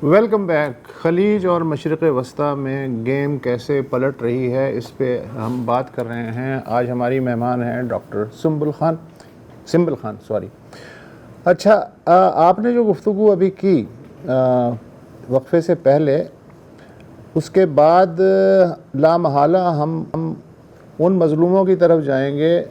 Welcome back. خلیج اور مشرق وسطیٰ میں گیم کیسے پلٹ رہی ہے اس پہ ہم بات کر رہے ہیں. آج ہماری مہمان ہیں ڈاکٹر سنبل خان. اچھا، آپ نے جو گفتگو ابھی کی وقفے سے پہلے، اس کے بعد لامحالہ ہم ان مظلوموں کی طرف جائیں گے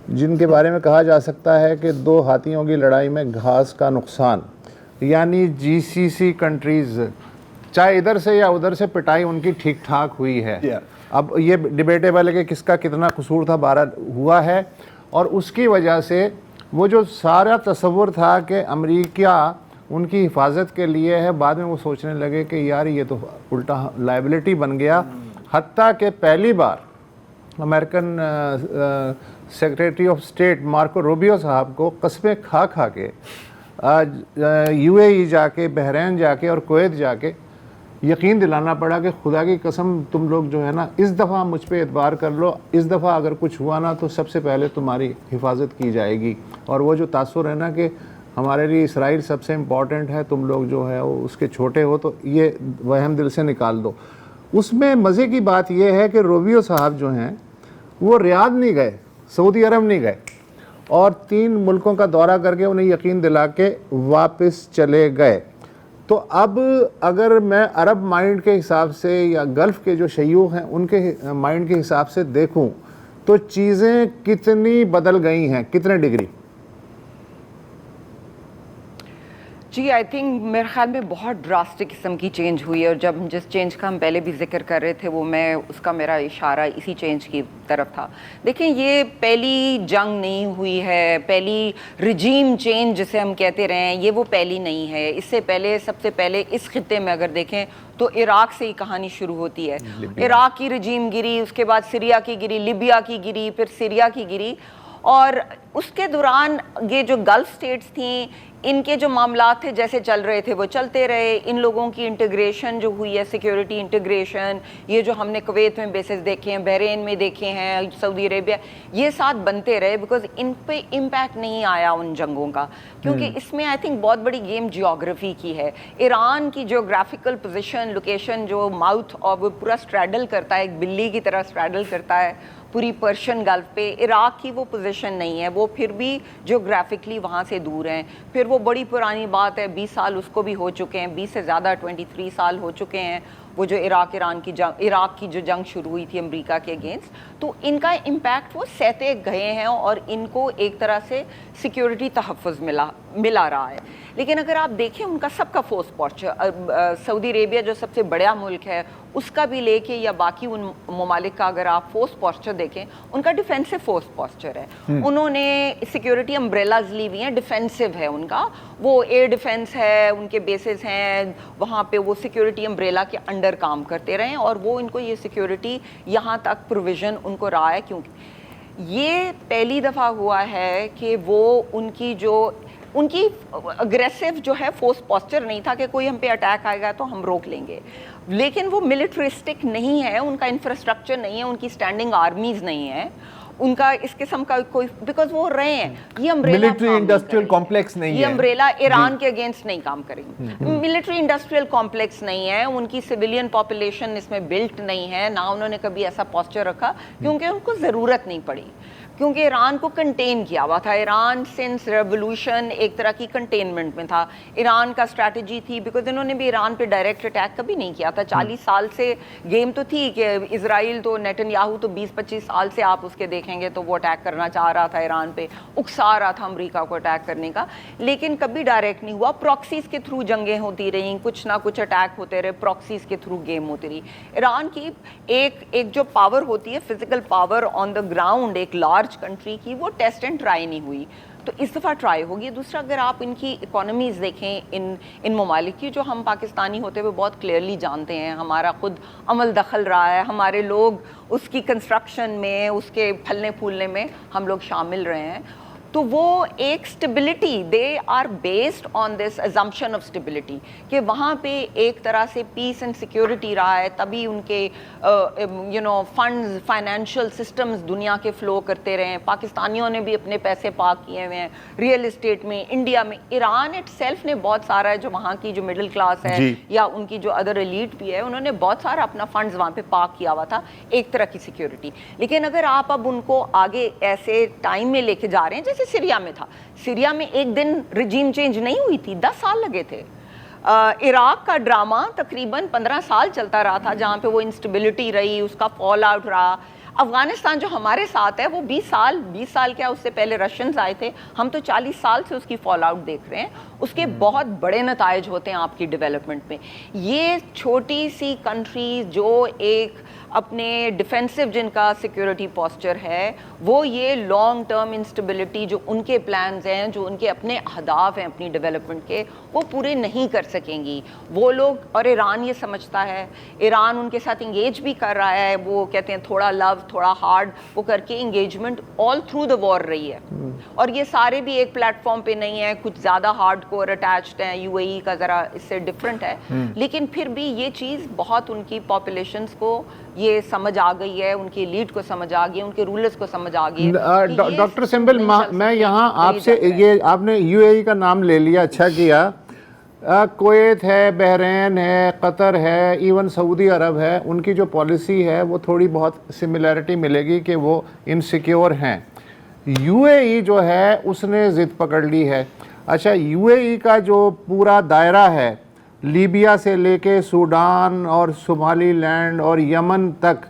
جن کے بارے میں کہا جا سکتا ہے کہ دو ہاتھیوں کی لڑائی میں گھاس کا نقصان، یعنی جی سی سی کنٹریز، چاہے ادھر سے یا ادھر سے پٹائی ان کی ٹھیک ٹھاک ہوئی ہے. اب یہ ڈیبیٹیبل ہے کہ کس کا کتنا قصور تھا، بہرحال ہوا ہے. اور اس کی وجہ سے وہ جو سارا تصور تھا کہ امریکہ ان کی حفاظت کے لیے ہے، بعد میں وہ سوچنے لگے کہ یار یہ تو الٹا لائبلٹی بن گیا. حتیٰ کہ پہلی بار American secretary of state Marco Rubio صاحب کو قسمیں کھا کے یو اے ای جا کے، بحرین جا کے اور کویت جا کے یقین دلانا پڑا کہ خدا کی قسم تم لوگ جو ہے نا اس دفعہ مجھ پہ اعتبار کر لو، اس دفعہ اگر کچھ ہوا نا تو سب سے پہلے تمہاری حفاظت کی جائے گی. اور وہ جو تاثر ہے نا کہ ہمارے لیے اسرائیل سب سے امپورٹنٹ ہے، تم لوگ جو ہے وہ اس کے چھوٹے ہو، تو یہ وہم دل سے نکال دو. اس میں مزے کی بات یہ ہے کہ روبیو صاحب جو ہیں وہ ریاض نہیں گئے، سعودی عرب نہیں گئے، اور 3 ملکوں کا دورہ کر کے انہیں یقین دلا کے واپس چلے گئے. تو اب اگر میں عرب مائنڈ کے حساب سے یا گلف کے جو شیوخ ہیں ان کے مائنڈ کے حساب سے دیکھوں تو چیزیں کتنی بدل گئی ہیں، کتنے ڈگری؟ جی آئی تھنک میرے خیال میں بہت ڈراسٹک قسم کی چینج ہوئی ہے، اور جب جس چینج کا ہم پہلے بھی ذکر کر رہے تھے وہ اس کا میرا اشارہ اسی چینج کی طرف تھا. دیکھیں، یہ پہلی جنگ نہیں ہوئی ہے، پہلی رجیم چینج جسے ہم کہتے رہے ہیں، یہ وہ پہلی نہیں ہے. اس سے پہلے، سب سے پہلے اس خطے میں اگر دیکھیں تو عراق سے ہی کہانی شروع ہوتی ہے. عراق کی رجیم گری، اس کے بعد سیریا کی گری، لیبیا کی گری، پھر سیریا کی گری. اور اس کے دوران یہ جو گلف سٹیٹس تھیں، ان کے جو معاملات تھے جیسے چل رہے تھے وہ چلتے رہے. ان لوگوں کی انٹیگریشن جو ہوئی ہے، سیکیورٹی انٹیگریشن، یہ جو ہم نے کویت میں بیسز دیکھے ہیں، بحرین میں دیکھے ہیں، سعودی عربیہ، یہ ساتھ بنتے رہے بیکاز ان پہ امپیکٹ نہیں آیا ان جنگوں کا. کیونکہ اس میں آئی تھنک بہت بڑی گیم جیوگرافی کی ہے. ایران کی جیوگرافیکل پوزیشن، لوکیشن، جو ماؤتھ اور وہ پورا اسٹریڈل کرتا ہے، ایک بلی کی طرح اسٹریڈل کرتا ہے پوری پرشین گلف پہ. عراق کی وہ پوزیشن نہیں ہے، وہ پھر بھی جیوگرافکلی وہاں سے دور ہیں. پھر وہ بڑی پرانی بات ہے، 20 سال اس کو بھی ہو چکے ہیں، 20 سے زیادہ 23 سال ہو چکے ہیں وہ جو عراق کی جو جنگ شروع ہوئی تھی امریکہ کے اگینسٹ. تو ان کا امپیکٹ وہ سہتے گئے ہیں اور ان کو ایک طرح سے سیکیورٹی تحفظ ملا رہا ہے. لیکن اگر آپ دیکھیں ان کا سب کا فورس پوسچر، سعودی عربیہ جو سب سے بڑا ملک ہے اس کا بھی لے کے یا باقی ان ممالک کا اگر آپ فورس پوسچر دیکھیں، ان کا ڈیفینسو فورس پوسچر ہے. انہوں نے سیکیورٹی امبریلاز لی ہوئی ہیں، ڈیفینسو ہے ان کا. وہ ایئر ڈیفینس ہے، ان کے بیسز ہیں وہاں پہ، وہ سیکیورٹی امبریلا کے انڈر کام کرتے رہے اور وہ ان کو یہ سیکیورٹی یہاں تک پروویژن ان کو رہا ہے. کیونکہ یہ پہلی دفعہ ہوا ہے کہ وہ ان کی اگریسو جو ہے فورس پوسچر نہیں تھا کہ کوئی ہم پہ اٹیک آئے گا تو ہم روک لیں گے. لیکن وہ ملٹرسٹک نہیں ہے، ان کا انفراسٹرکچر نہیں ہے، ان کی اسٹینڈنگ آرمیز نہیں ہے، ان کا اس قسم کا کوئی، بیکاز وہ رہے ہیں. یہ ملٹری انڈسٹریل کمپلیکس نہیں ہے، یہ امبریلا ایران کے اگینسٹ نہیں کام کرے گی. ملٹری انڈسٹریل کمپلیکس نہیں ہے، ان کی سویلین پاپولیشن اس میں بلٹ نہیں ہے، نہ انہوں نے کبھی ایسا پوسچر رکھا کیونکہ ان کو ضرورت نہیں پڑی. کیونکہ ایران کو کنٹین کیا ہوا تھا. ایران سنس ریولوشن ایک طرح کی کنٹینمنٹ میں تھا. ایران کا اسٹریٹجی تھی، بیکاز انہوں نے بھی ایران پہ ڈائریکٹ اٹیک کبھی نہیں کیا تھا. 40 سال سے گیم تو تھی کہ اسرائیل تو نیتن یاہو تو 20-25 سال سے آپ اس کے دیکھیں گے تو وہ اٹیک کرنا چاہ رہا تھا ایران پہ، اکسا رہا تھا امریکہ کو اٹیک کرنے کا، لیکن کبھی ڈائریکٹ نہیں ہوا. پراکسیز کے تھرو جنگیں ہوتی رہیں، کچھ نہ کچھ اٹیک ہوتے رہے، پراکسیز کے تھرو گیم ہوتی رہی. ایران کی ایک جو پاور ہوتی ہے، physical power on the ground ایک لارج کنٹری کی، وہ ٹیسٹ اینڈ ٹرائی نہیں ہوئی. تو اس دفعہ ٹرائی ہوگی. دوسرا، اگر آپ ان کی اکانومیز دیکھیں ان ممالک کی، جو ہم پاکستانی ہوتے ہوئے بہت کلیئرلی جانتے ہیں، ہمارا خود عمل دخل رہا ہے، ہمارے لوگ اس کی کنسٹرکشن میں، اس کے پھلنے پھولنے میں ہم لوگ شامل رہے ہیں. تو وہ ایک stability, they are based on this assumption of stability کہ وہاں پہ ایک طرح سے پیس اینڈ سیکورٹی رہا ہے, تبھی ان کے فنڈز, فائنینشیل سسٹمز دنیا کے فلو کرتے رہے ہیں. پاکستانیوں نے بھی اپنے پیسے پاک کیے ہوئے ہیں ریئل اسٹیٹ میں, انڈیا میں. ایران اٹ سیلف نے بہت سارا ہے, جو وہاں کی جو مڈل کلاس ہے یا ان کی جو ادر ایلیٹ بھی ہے, انہوں نے بہت سارا اپنا فنڈز وہاں پہ پاک کیا ہوا تھا, ایک طرح کی سیکورٹی. لیکن اگر آپ اب ان کو آگے ایسے ٹائم میں لے کے جا رہے ہیں جیسے سیریا میں تھا, سیریا میں ایک دن رجیم چینج نہیں ہوئی تھی, 10 سال لگے تھے. عراق کا ڈرامہ تقریباً 15 سال چلتا رہا تھا, جہاں پہ وہ انسٹیبلٹی رہی, اس کا فال آؤٹ رہا. افغانستان جو ہمارے ساتھ ہے وہ 20 سال کیا, اس سے پہلے رشینز آئے تھے, ہم تو 40 سال سے اس کی فال آؤٹ دیکھ رہے ہیں. اس کے بہت بڑے نتائج ہوتے ہیں آپ کی ڈیولپمنٹ میں. یہ چھوٹی سی کنٹری جو ایک اپنے ڈیفینسو جن کا سیکورٹی پوسچر ہے, وہ یہ لانگ ٹرم انسٹیبلٹی جو ان کے پلانز ہیں, جو ان کے اپنے اہداف ہیں اپنی ڈیولپمنٹ کے, وہ پورے نہیں کر سکیں گی وہ لوگ. اور ایران یہ سمجھتا ہے, ایران ان کے ساتھ انگیج بھی کر رہا ہے, وہ کہتے ہیں تھوڑا لو تھوڑا ہارڈ, وہ کر کے انگیجمنٹ آل تھرو دا وار رہی ہے. اور یہ سارے بھی ایک پلیٹ فارم پہ نہیں ہیں, کچھ زیادہ ہارڈ کور اٹیچڈ ہیں, یو اے ای کا ذرا اس سے ڈفرینٹ ہے, لیکن پھر بھی یہ چیز بہت ان کی پاپولیشنس کو یہ سمجھ آ گئی ہے, ان کی لیڈ کو سمجھ آ گئی ہے, ان کے رولرز کو سمجھ آ گئی ہے. ڈاکٹر سمبل, میں یہاں آپ سے, یہ آپ نے یو اے ای کا نام لے لیا, اچھا کیا. کویت ہے, بحرین ہے, قطر ہے, ایون سعودی عرب ہے, ان کی جو پالیسی ہے وہ تھوڑی بہت سملیرٹی ملے گی کہ وہ انسیکیور ہیں. یو اے ای جو ہے اس نے ضد پکڑ لی ہے. اچھا, یو اے ای کا جو پورا دائرہ ہے, لیبیا سے لے کے سوڈان اور صومالی لینڈ اور یمن تک,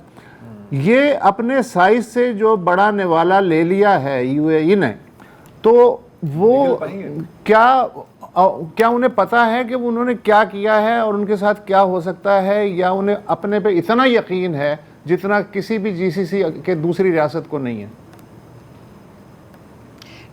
یہ اپنے سائز سے جو بڑا نوالا لے لیا ہے یو اے ای نے, تو وہ کیا انہیں پتا ہے کہ انہوں نے کیا کیا ہے اور ان کے ساتھ کیا ہو سکتا ہے, یا انہیں اپنے پہ اتنا یقین ہے جتنا کسی بھی جی سی سی کے دوسری ریاست کو نہیں ہے؟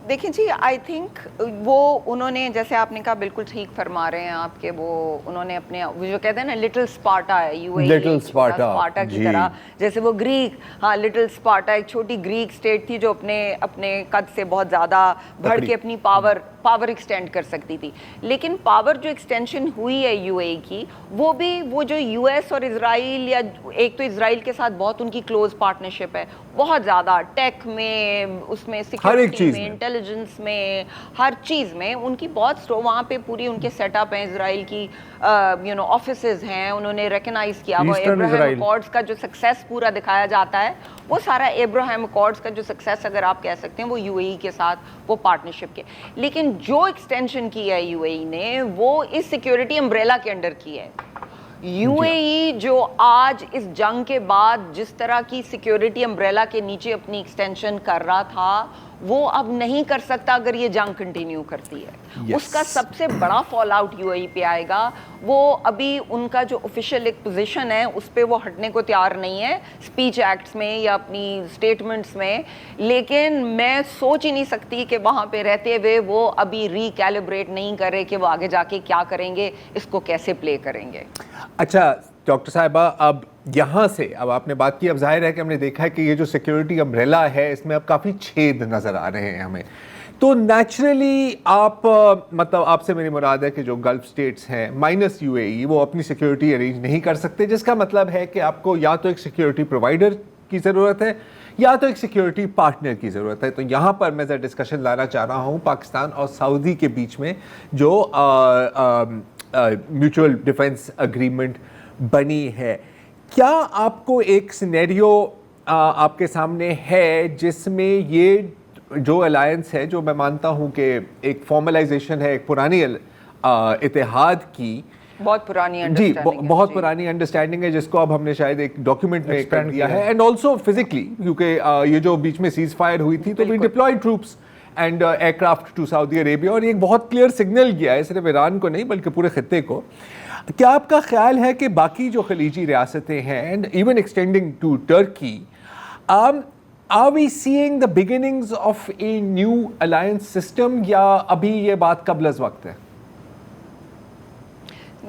دیکھیں جی, آئی تھنک وہ انہوں نے, جیسے آپ نے کہا بالکل ٹھیک فرما رہے ہیں آپ, کہ وہ انہوں نے اپنے جو کہتے ہیں نا لٹل اسپارٹا ہے you a E, little Sparta کی طرح, جیسے وہ گریک, ہاں لٹل اسپارٹا ایک چھوٹی گریک اسٹیٹ تھی جو اپنے قد سے بہت زیادہ بڑھ کے اپنی پاور ایکسٹینڈ کر سکتی تھی. لیکن پاور جو ایکسٹینشن ہوئی ہے یو اے ای کی, وہ بھی وہ جو یو ایس اور اسرائیل, یا ایک تو اسرائیل کے ساتھ بہت ان کی کلوز پارٹنرشپ ہے, بہت زیادہ ٹیک میں, اس میں سیکورٹی میں, انٹیلیجنس میں, ہر چیز میں ان کی بہت, وہاں پہ پوری ان کے سیٹ اپ ہیں, اسرائیل کی آفیسز ہیں, انہوں نے ریکگنائز کیا ہوا. ابراہیم اکارڈز کا جو سکسیس پورا دکھایا جاتا ہے, وہ سارا ابراہیم اکارڈز کا جو سکسیس اگر آپ کہہ سکتے ہیں وہ یو اے ای کے ساتھ وہ پارٹنرشپ کے. لیکن جو ایکسٹینشن کی ہے یو اے ای نے, وہ اس سیکورٹی امبریلا کے انڈر کی ہے. یو اے ای جو آج اس جنگ کے بعد جس طرح کی سیکورٹی امبریلا کے نیچے اپنی ایکسٹینشن کر رہا تھا, وہ اب نہیں کر سکتا اگر یہ جنگ کنٹینیو کرتی ہے. اس کا سب سے بڑا فال آؤٹ یو اے ای پہ آئے گا. وہ ابھی ان کا جو آفیشیل ایک پوزیشن ہے اس پہ وہ ہٹنے کو تیار نہیں ہے اسپیچ ایکٹس میں یا اپنی اسٹیٹمنٹس میں, لیکن میں سوچ ہی نہیں سکتی کہ وہاں پہ رہتے ہوئے وہ ابھی ریکیلیبریٹ نہیں کرے کہ وہ آگے جا کے کیا کریں گے, اس کو کیسے پلے کریں گے. اچھا ڈاکٹر صاحبہ, اب یہاں سے, اب آپ نے بات کی, اب ظاہر ہے کہ ہم نے دیکھا ہے کہ یہ جو سیکورٹی امبریلا ہے اس میں اب کافی چھید نظر آ رہے ہیں ہمیں, تو نیچرلی آپ, مطلب آپ سے میری مراد ہے کہ جو گلف سٹیٹس ہیں مائنس یو اے ای, وہ اپنی سیکورٹی ارینج نہیں کر سکتے, جس کا مطلب ہے کہ آپ کو یا تو ایک سیکورٹی پرووائڈر کی ضرورت ہے یا تو ایک سیکورٹی پارٹنر کی ضرورت ہے. تو یہاں پر میں ڈسکشن لانا چاہ رہا ہوں پاکستان اور سعودی کے بیچ میں جو میوچول ڈیفنس اگریمنٹ بنی ہے. کیا آپ کو ایک سینیریو آپ کے سامنے ہے جس میں یہ جو الائنس ہے, جو میں مانتا ہوں کہ ایک فارملائزیشن ہے ایک پرانی اتحاد کی, بہت پرانی بہت پرانی انڈرسٹینڈنگ ہے, جس کو اب ہم نے شاید ایک ڈاکیومنٹ میں کر دیا ہے, اینڈ آلسو فزیکلی, کیونکہ یہ جو بیچ میں سیز فائر ہوئی تھی تو we deployed troops and aircraft to Saudi Arabia, اور یہ ایک بہت کلیئر سگنل گیا ہے صرف ایران کو نہیں بلکہ پورے خطے کو. کیا آپ کا خیال ہے کہ باقی جو خلیجی ریاستیں ہیں, and even extending to Turkey, are we seeing the beginnings of a new alliance system, یا ابھی یہ بات قبل از وقت ہے؟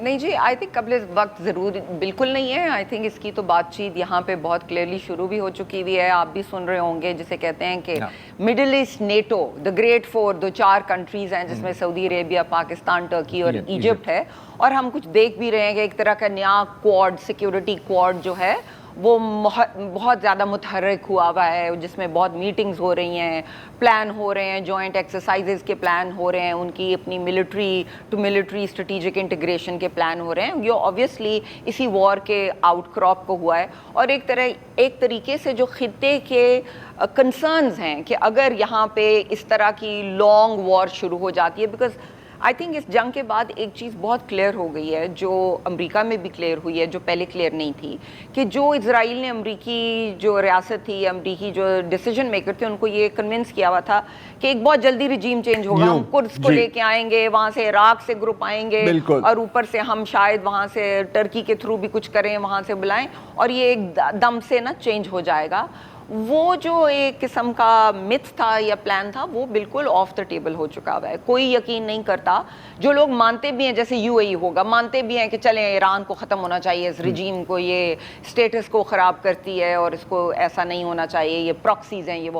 نہیں جی، آئی تھنک قبل وقت ضرور بالکل نہیں ہے. آئی تھنک اس کی تو بات چیت یہاں پہ بہت کلیئرلی شروع بھی ہو چکی ہوئی ہے. آپ بھی سن رہے ہوں گے جسے کہتے ہیں کہ Middle East NATO, the great four, دو 4 کنٹریز ہیں جس میں سعودی عربیہ، پاکستان، ٹرکی اور ایجپٹ ہے. اور ہم کچھ دیکھ بھی رہے ہیں کہ ایک طرح کا نیا کوڈ، سیکیورٹی کوڈ جو ہے وہ بہت زیادہ متحرک ہوا ہے، جس میں بہت میٹنگز ہو رہی ہیں، پلان ہو رہے ہیں، جوائنٹ ایکسرسائزز کے پلان ہو رہے ہیں، ان کی اپنی military to military strategic integration کے پلان ہو رہے ہیں. یہ آبویسلی اسی وار کے آؤٹ کراپ کو ہوا ہے. اور ایک طریقے سے جو خطے کے کنسرنز ہیں کہ اگر یہاں پہ اس طرح کی لانگ وار شروع ہو جاتی ہے، بیکاز آئی تھنک اس جنگ کے بعد ایک چیز بہت کلیئر ہو گئی ہے، جو امریکہ میں بھی کلیئر ہوئی ہے، جو پہلے کلیئر نہیں تھی، کہ جو اسرائیل نے، امریکی جو ریاست تھی، امریکی جو ڈیسیجن میکر تھے، ان کو یہ کنونس کیا ہوا تھا کہ ایک بہت جلدی رجیم چینج ہوگا، ہم قدس کو لے کے آئیں گے، وہاں سے عراق سے گروپ آئیں گے، اور اوپر سے ہم شاید وہاں سے ٹرکی کے تھرو بھی کچھ کریں، وہاں سے بلائیں، اور یہ ایک دم سے نا چینج ہو جائے گا. وہ جو ایک قسم کا متھ تھا یا پلان تھا، وہ بالکل آف دا ٹیبل ہو چکا ہوا ہے. کوئی یقین نہیں کرتا. جو لوگ مانتے بھی ہیں جیسے یو اے ای ہوگا، مانتے بھی ہیں کہ چلیں ایران کو ختم ہونا چاہیے، اس رجیم کو، یہ اسٹیٹس کو خراب کرتی ہے اور اس کو ایسا نہیں ہونا چاہیے، یہ پراکسیز ہیں، یہ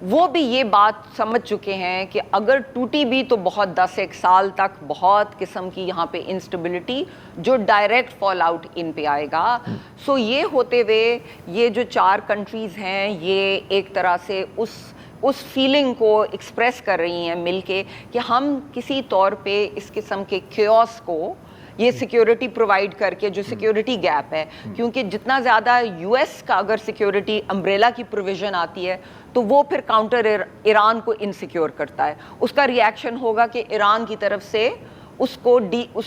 وہ بھی یہ بات سمجھ چکے ہیں کہ اگر ٹوٹی بھی تو بہت 10-1 سال تک بہت قسم کی یہاں پہ انسٹیبلٹی جو ڈائریکٹ فال آؤٹ ان پہ آئے گا. سو یہ ہوتے ہوئے یہ جو 4 کنٹریز ہیں، یہ ایک طرح سے اس فیلنگ کو ایکسپریس کر رہی ہیں مل کے کہ ہم کسی طور پہ اس قسم کے کیوس کو، یہ سیکیورٹی پرووائڈ کر کے، جو سیکیورٹی گیپ ہے، کیونکہ جتنا زیادہ یو ایس کا اگر سیکیورٹی امبریلا کی پروویژن آتی ہے تو وہ پھر کاؤنٹر ایران کو انسیکیور کرتا ہے. اس کا ری ایکشن ہوگا کہ ایران کی طرف سے اس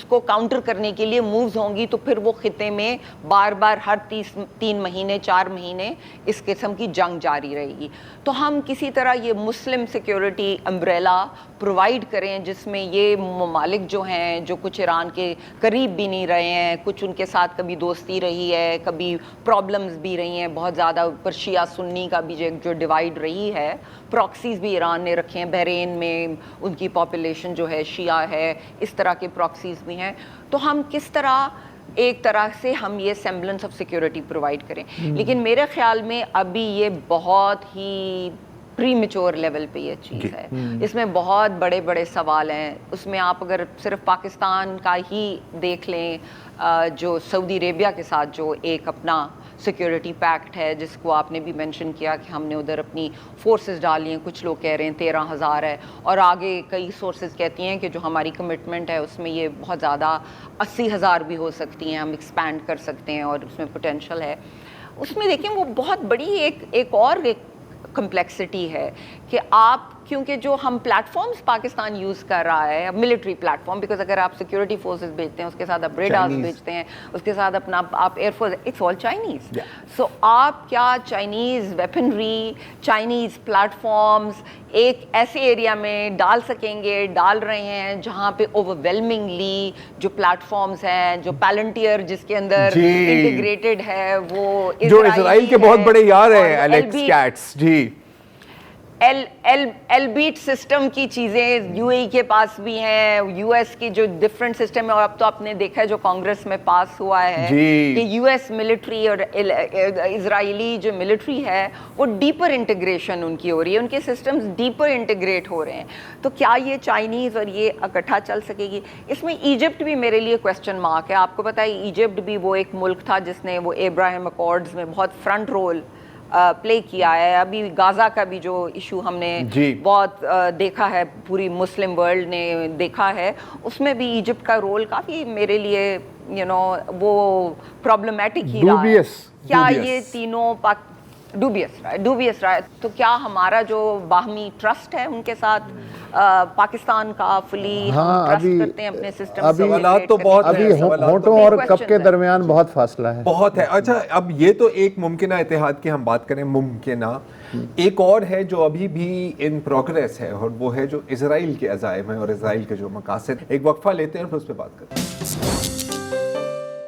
کو کاؤنٹر کرنے کے لیے مووز ہوں گی، تو پھر وہ خطے میں بار بار ہر 3 مہینے 4 مہینے اس قسم کی جنگ جاری رہے گی. تو ہم کسی طرح یہ مسلم سیکیورٹی امبریلا پرووائڈ کریں، جس میں یہ ممالک جو ہیں، جو کچھ ایران کے قریب بھی نہیں رہے ہیں، کچھ ان کے ساتھ کبھی دوستی رہی ہے، کبھی پرابلمز بھی رہی ہیں، بہت زیادہ اوپر شیعہ سنی کا بھی جو ڈیوائڈ رہی ہے، پراکسیز بھی ایران نے رکھے ہیں. بحرین میں ان کی پاپولیشن جو ہے شیعہ ہے، اس طرح کے پراکسیز بھی ہیں. تو ہم کس طرح ایک طرح سے ہم یہ سیمبلنس آف سیکیورٹی پرووائڈ کریں. لیکن میرے خیال میں ابھی یہ بہت ہی پری میچور لیول پہ یہ چیز ہے. اس میں بہت بڑے بڑے سوال ہیں. اس میں آپ اگر صرف پاکستان کا ہی دیکھ لیں، جو سعودی عربیہ کے ساتھ جو ایک اپنا سیکیورٹی پیکٹ ہے، جس کو آپ نے بھی مینشن کیا کہ ہم نے ادھر اپنی فورسز ڈالی ہیں، کچھ لوگ کہہ رہے ہیں 13,000 ہے، اور آگے کئی سورسز کہتی ہیں کہ جو ہماری کمٹمنٹ ہے اس میں یہ بہت زیادہ 80,000 بھی ہو سکتی ہیں، ہم ایکسپینڈ کر سکتے ہیں اور اس میں پوٹینشل ہے. اس میں دیکھیں وہ بہت بڑی ایک کمپلیکسٹی ہے کہ آپ، کیونکہ جو ہم پلیٹ فارمز پاکستان یوز کر رہا ہے، ملٹری پلیٹ فارم، بیکاز اگر آپ سیکورٹی فورسز بھیجتے ہیں، اس کے ساتھ آپ ریڈارز بھیجتے ہیں، اس کے ساتھ اپنا آپ air force, it's all Chinese. So آپ کیا Chinese weaponry, Chinese platforms ایک ایسے ایریا میں ڈال سکیں گے، ڈال رہے ہیں جہاں پہ اوور ویلمنگلی جو پلیٹ فارمز ہیں، جو پیلنٹیئر جس کے اندر انٹیگریٹڈ ہے، وہ جو اسرائیل کے بہت بڑے یار ہیں، الیکس کیٹس، جی ایل بیٹ سسٹم کی چیزیں یو اے ای کے پاس بھی ہیں، یو ایس کی جو ڈفرینٹ سسٹم ہے. اور اب تو آپ نے دیکھا ہے جو کانگریس میں پاس ہوا ہے کہ یو ایس ملٹری اور اسرائیلی جو ملٹری ہے وہ ڈیپر انٹیگریشن ان کی ہو رہی ہے، ان کے سسٹمز ڈیپر انٹیگریٹ ہو رہے ہیں. تو کیا یہ چائنیز اور یہ اکٹھا چل سکے گی؟ اس میں ایجپٹ بھی میرے لیے کویسچن مارک ہے. آپ کو پتہ ہے ایجپٹ بھی وہ ایک ملک تھا جس نے وہ ابراہیم اکارڈز میں بہت فرنٹ رول پلے کیا ہے. ابھی غازہ کا بھی جو ایشو ہم نے بہت دیکھا ہے، پوری مسلم ورلڈ نے دیکھا ہے، اس میں بھی ایجپٹ کا رول کافی میرے لیے وہ پرابلمٹک ہی رہا ہے. کیا یہ تینوں ڈوبیس رہا ہے؟ تو کیا ہمارا جو باہمی ٹرسٹ ہے ان کے ساتھ پاکستان کا فلی ٹرسٹ کرتے ہیں اپنے سسٹم؟ سوالات تو بہت ہیں، ابھی ہونٹوں اور کپ کے درمیان بہت فاصلہ ہے، بہت ہے. اچھا، اب یہ تو ایک ممکنہ اتحاد کی ہم بات کریں، ممکنہ ایک اور ہے جو ابھی بھی ان پروگریس ہے، اور وہ ہے جو اسرائیل کے عزائم ہیں اور اسرائیل کے جو مقاصد. ایک وقفہ لیتے ہیں اور پھر اس پہ بات کرتے ہیں.